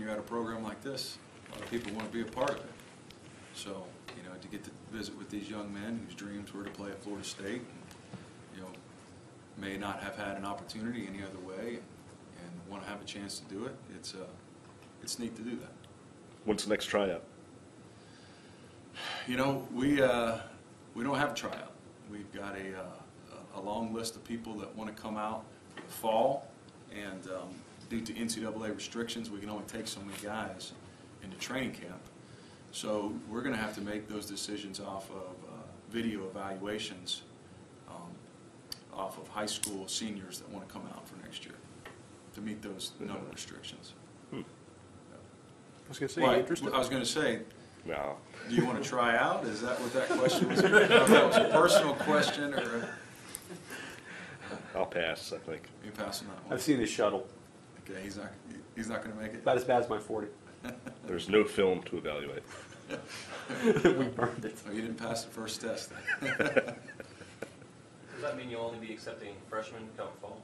got a program like this, a lot of people want to be a part of it. So, you know, to get to visit with these young men whose dreams were to play at Florida State, and, you know, may not have had an opportunity any other way, and want to have a chance to do it, it's neat to do that. When's the next tryout? You know, we don't have a tryout. We've got a long list of people that want to come out for the fall, and due to NCAA restrictions, we can only take so many guys into training camp. So we're going to have to make those decisions off of video evaluations off of high school seniors that want to come out for next year to meet those number restrictions. I was going to say, Well, interested? I was going to say, No. do you want to try out? Is that what that question was? I don't know if that was a personal question or I'll pass, I think. you passing that one? I've seen his shuttle. Okay, he's not going to make it. About as bad as my 40. There's no film to evaluate. We burned it. Oh, you didn't pass the first test then. Does that mean you'll only be accepting freshmen come fall?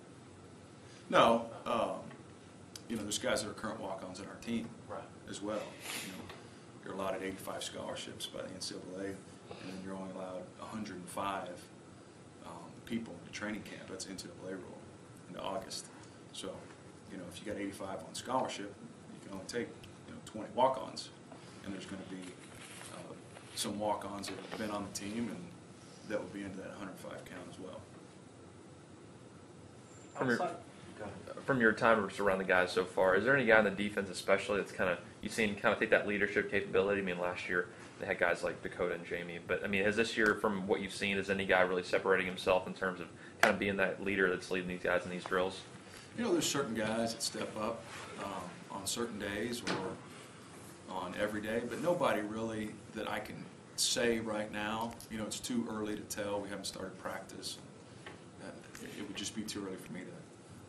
No, you know, there's guys that are current walk-ons on our team Right. as well. You know, you're allotted 85 scholarships by the NCAA, and then you're only allowed 105 people in the training camp. That's NCAA rule into August. So, you know, if you got 85 on scholarship, you can only take 20 walk-ons, and there's going to be some walk-ons that have been on the team, and that will be into that 105 count as well. From your time around the guys so far, is there any guy in the defense especially that's you've seen take that leadership capability? I mean, last year they had guys like Dakota and Jamie, but I mean, has this year, from what you've seen, is any guy really separating himself in terms of being that leader that's leading these guys in these drills? You know, there's certain guys that step up on certain days or on every day, but nobody really that I can say right now. You know, it's too early to tell. We haven't started practice. It would just be too early for me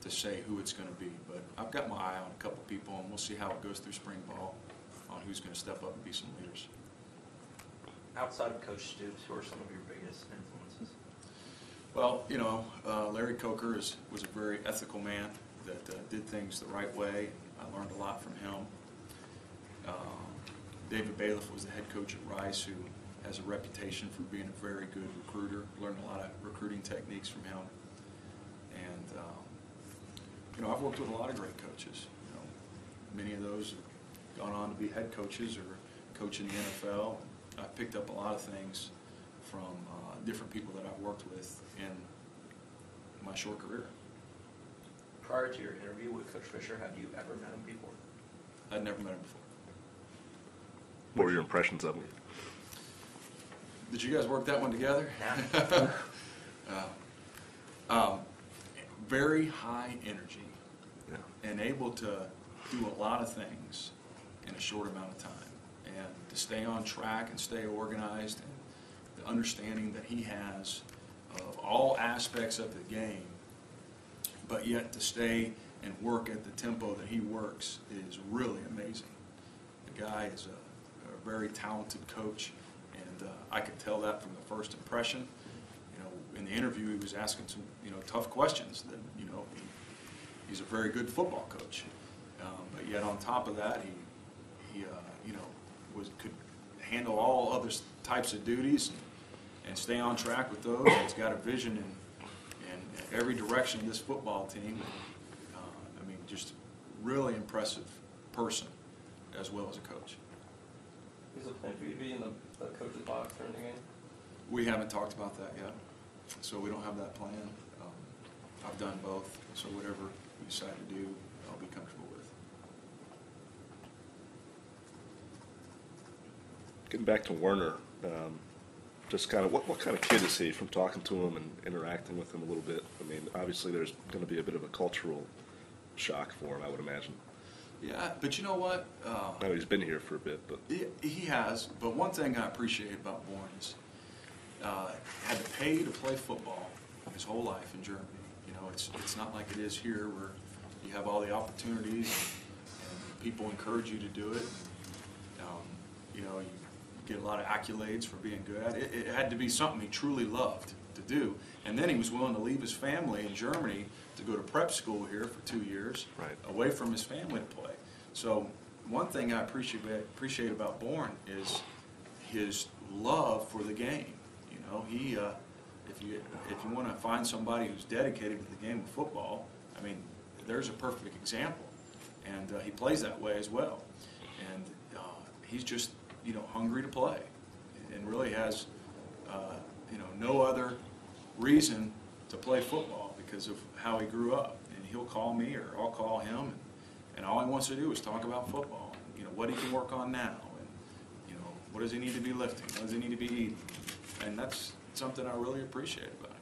to say who it's going to be. But I've got my eye on a couple people, and we'll see how it goes through spring ball on who's going to step up and be some leaders. Outside of Coach Stoops, who are some of your biggest influences? Well, you know, Larry Coker was a very ethical man that did things the right way. I learned a lot from him. David Bailiff was the head coach at Rice, who has a reputation for being a very good recruiter. Learned a lot of recruiting techniques from him. And, you know, I've worked with a lot of great coaches. You know, many of those have gone on to be head coaches or coach in the NFL. I've picked up a lot of things from different people that I've worked with in my short career. Prior to your interview with Coach Fisher, have you ever met him before? I'd never met him before. What were your impressions of him? Did you guys work that one together? Yeah. Very high energy, Yeah. and able to do a lot of things in a short amount of time, and to stay on track and stay organized, and the understanding that he has of all aspects of the game, but yet to stay and work at the tempo that he works is really amazing. The guy is a very talented coach, and I could tell that from the first impression. You know, in the interview, he was asking some tough questions. That he's a very good football coach, but yet on top of that, he could handle all other types of duties and stay on track with those. He's got a vision in every direction of this football team. I mean, just really impressive person as well as a coach. Is there a plan for you to be in the coach's box during the game? We haven't talked about that yet, so we don't have that plan. I've done both, so whatever we decide to do, I'll be comfortable with. Getting back to Werner, just what kind of kid is he, from talking to him and interacting with him a little bit? I mean, obviously there's going to be a bit of a cultural shock for him, I would imagine. Yeah, but you know what? I know he's been here for a bit, but He has, but one thing I appreciate about Bourne is had to pay to play football his whole life in Germany. You know, it's not like it is here where you have all the opportunities and people encourage you to do it. You know, you get a lot of accolades for being good at it. It had to be something he truly loved to do. And then he was willing to leave his family in Germany to go to prep school here for 2 years, right, away from his family to play. So one thing I appreciate about Bourne is his love for the game. You know, he if you want to find somebody who's dedicated to the game of football, I mean, there's a perfect example, and he plays that way as well. And he's just, you know, hungry to play, and really has, you know, no other reason to play football because of how he grew up. And he'll call me or I'll call him, and all he wants to do is talk about football. You know, what he can work on now, and you know, what does he need to be lifting, what does he need to be eating, and that's something I really appreciate about him.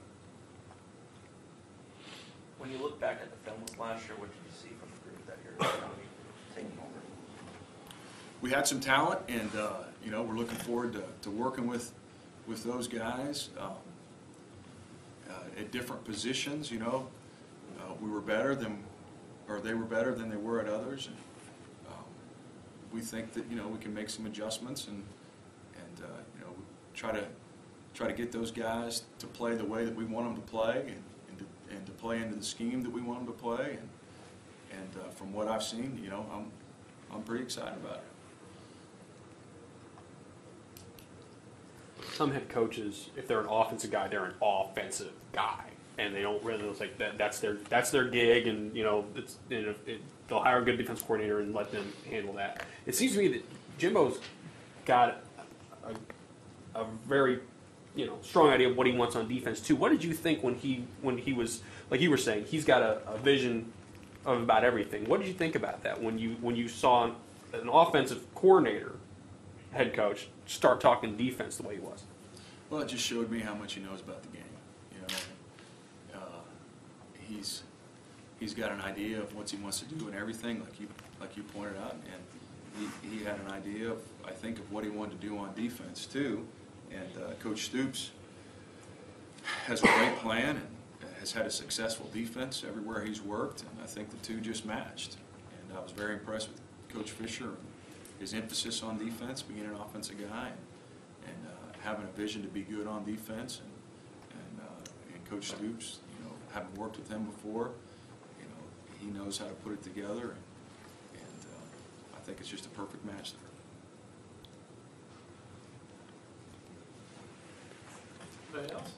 When you look back at the film last year, what did you see from the group that you're going to be taking over? We had some talent, and you know, we're looking forward to working with those guys at different positions. You know, we were better than, or they were better than they were at others, and we think that, you know, we can make some adjustments and you know, try to get those guys to play the way that we want them to play, and to play into the scheme that we want them to play, and from what I've seen, you know, I'm pretty excited about it. Some head coaches, if they're an offensive guy, they're an offensive guy, and they don't really, it's like that's their gig, and you know, they'll hire a good defense coordinator and let them handle that. It seems to me that Jimbo's got a very, you know, strong idea of what he wants on defense too. What did you think when he was, like you were saying, he's got a vision of about everything? What did you think about that when you saw an offensive coordinator, head coach, start talking defense the way he was? Well, it just showed me how much he knows about the game. You know, he's got an idea of what he wants to do and everything, like you pointed out, and he had an idea of, I think, of what he wanted to do on defense too. And Coach Stoops has a great plan and has had a successful defense everywhere he's worked, and I think the two just matched. And I was very impressed with Coach Fisher and his emphasis on defense, being an offensive guy, and having a vision to be good on defense. And Coach Stoops, you know, having worked with him before, you know, he knows how to put it together, and I think it's just a perfect match there. Anybody else?